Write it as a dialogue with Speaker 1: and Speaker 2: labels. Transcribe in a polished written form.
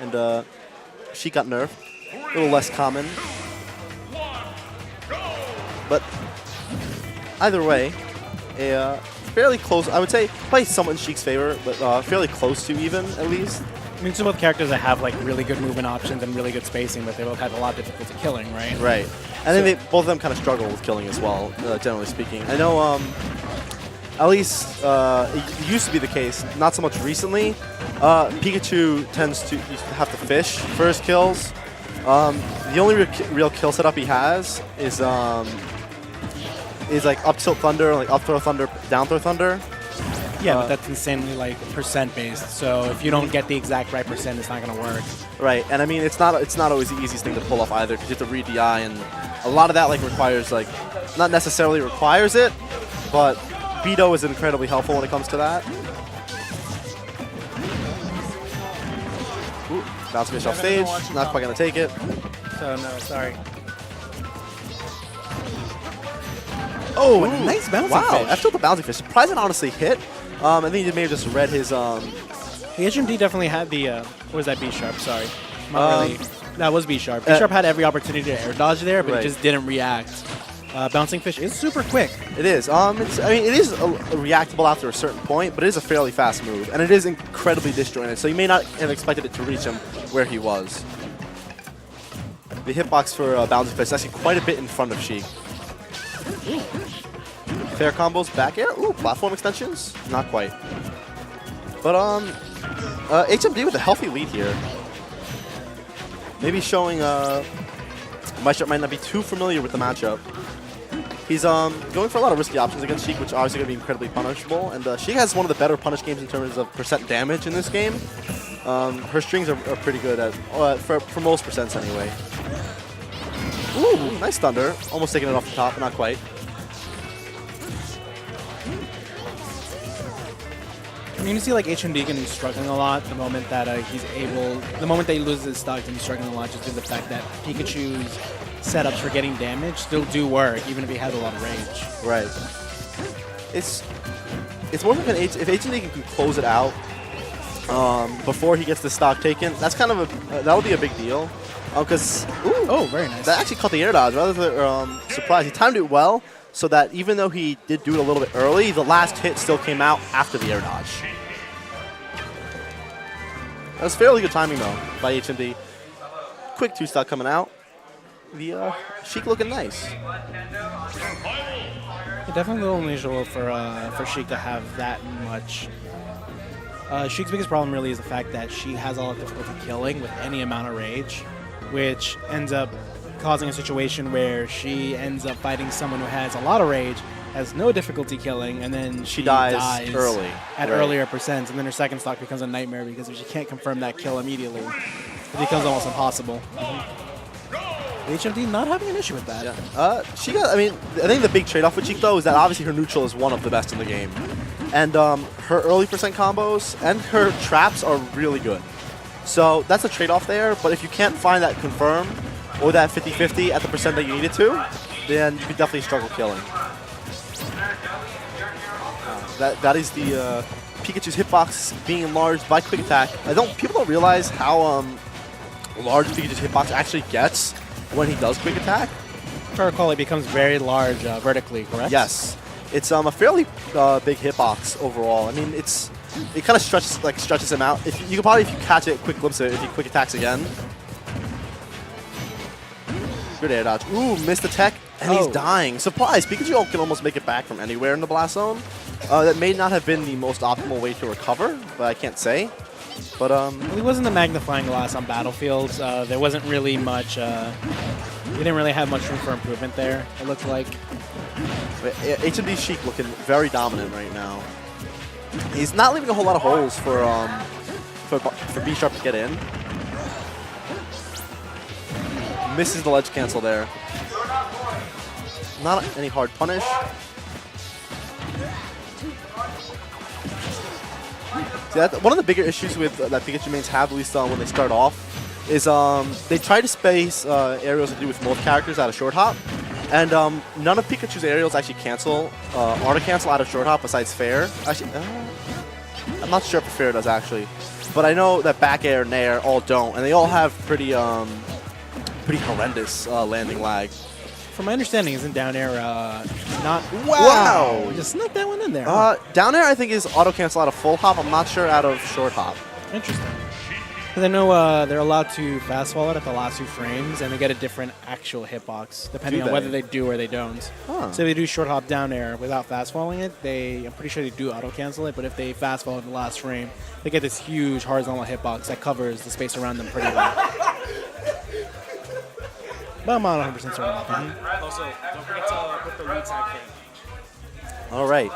Speaker 1: and she got nerfed. A little less common. But either way, a fairly close, I would say, probably somewhat in Sheik's favor, but fairly close to even, at least.
Speaker 2: I mean, two both characters that have like really good movement options and really good spacing, but they both have a lot of difficulty killing, right?
Speaker 1: Right. And then both of them kind of struggle with killing as well, generally speaking. I know, at least it used to be the case, not so much recently. Pikachu tends to have to fish for his kills. The only real kill setup he has is like up tilt thunder, like up throw thunder, down throw thunder.
Speaker 2: Yeah, but that's insanely like percent based. So if you don't get the exact right percent, it's not going to work.
Speaker 1: Right, and I mean it's not always the easiest thing to pull off either, because you have to read DI, and a lot of that like requires like not necessarily requires it, but Beto is incredibly helpful when it comes to that. Ooh, bounce fish off stage, not quite gonna take it.
Speaker 2: So no, sorry.
Speaker 1: Oh,
Speaker 2: ooh, nice bouncing
Speaker 1: wow,
Speaker 2: fish.
Speaker 1: F tilt the bouncing fish. Surprised it honestly hit. I think he may have just read his.
Speaker 2: The HMD definitely had the. What was that? BSharp. Sorry. Not really. That was BSharp. BSharp had every opportunity to air dodge there, but
Speaker 1: right.
Speaker 2: It just didn't react. Bouncing fish is super quick.
Speaker 1: It is. I mean, it is reactable after a certain point, but it is a fairly fast move, and it is incredibly disjointed. So you may not have expected it to reach him where he was. The hitbox for bouncing fish is actually quite a bit in front of Sheik. Ooh. Fair combos, back air. Ooh, platform extensions? Not quite. But HMD with a healthy lead here. Maybe showing BSharp might not be too familiar with the matchup. He's going for a lot of risky options against Sheik, which are obviously going to be incredibly punishable. And Sheik has one of the better punish games in terms of percent damage in this game. Her strings are pretty good at for most percents anyway. Ooh, nice thunder. Almost taking it off the top, but not quite.
Speaker 2: I mean, you see like HMD can be struggling a lot the moment that the moment that he loses his stock, he's struggling a lot just due to the fact that Pikachu's setups for getting damage still do work, even if he has a lot of range.
Speaker 1: Right. It's more like if HMD can close it out before he gets the stock taken, that's kind of that would be a big deal. Because
Speaker 2: oh, very nice.
Speaker 1: That actually caught the air dodge. Rather than surprise, he timed it well, so that even though he did do it a little bit early, the last hit still came out after the air dodge. That was fairly good timing though by HMD. Quick 2-stock coming out. The Sheik looking nice.
Speaker 2: Definitely a little unusual for Sheik to have that much. Sheik's biggest problem really is the fact that she has a lot of difficulty killing with any amount of rage, which ends up causing a situation where she ends up fighting someone who has a lot of rage, has no difficulty killing, and then she dies
Speaker 1: early
Speaker 2: at earlier percents, and then her second stock becomes a nightmare because if she can't confirm that kill immediately, it becomes almost impossible. HMD not having an issue with that.
Speaker 1: Yeah. She got. I mean, I think the big trade-off with Sheik though is that obviously her neutral is one of the best in the game, and her early percent combos and her traps are really good. So that's a trade-off there. But if you can't find that confirm or that 50-50 at the percent that you need it to, then you could definitely struggle killing. That is the Pikachu's hitbox being enlarged by quick attack. People don't realize how large Pikachu's hitbox actually gets when he does quick attack.
Speaker 2: If I recall, it becomes very large vertically, correct?
Speaker 1: Yes, it's a fairly big hitbox overall. I mean, it kind of stretches him out. If you catch it, quick glimpse of it if he quick attacks again. Good air dodge. Ooh, missed the tech, and he's dying. Surprise! Pikachu can almost make it back from anywhere in the blast zone. That may not have been the most optimal way to recover, but I can't say. But
Speaker 2: he wasn't the magnifying glass on battlefields. There wasn't really much. He didn't really have much room for improvement there. It looked like.
Speaker 1: HMD Sheik looking very dominant right now. He's not leaving a whole lot of holes for BSharp to get in. Misses the ledge cancel there. Not any hard punish. See, one of the bigger issues with that Pikachu mains have, at least when they start off, is they try to space aerials to do with most characters out of short hop, and none of Pikachu's aerials actually cancel, auto cancel out of short hop besides fair. Actually, I'm not sure if fair does actually. but I know that back air and nair all don't, and they all have pretty horrendous landing lag.
Speaker 2: From my understanding, isn't down air not...
Speaker 1: Wow!
Speaker 2: Just snuck that one in there.
Speaker 1: Down air, I think, is auto cancel out of full hop. I'm not sure out of short hop.
Speaker 2: Interesting. Because I know they're allowed to fast forward at the last 2 frames, and they get a different actual hitbox, depending on whether they do or they don't.
Speaker 1: Huh.
Speaker 2: So if they do short hop down air without fast falling it, I'm pretty sure they do auto cancel it, but if they fast fall in the last frame, they get this huge horizontal hitbox that covers the space around them pretty well. But I'm not 100% certain about that.
Speaker 3: Also, don't forget to put the lead tag thing.
Speaker 1: All right.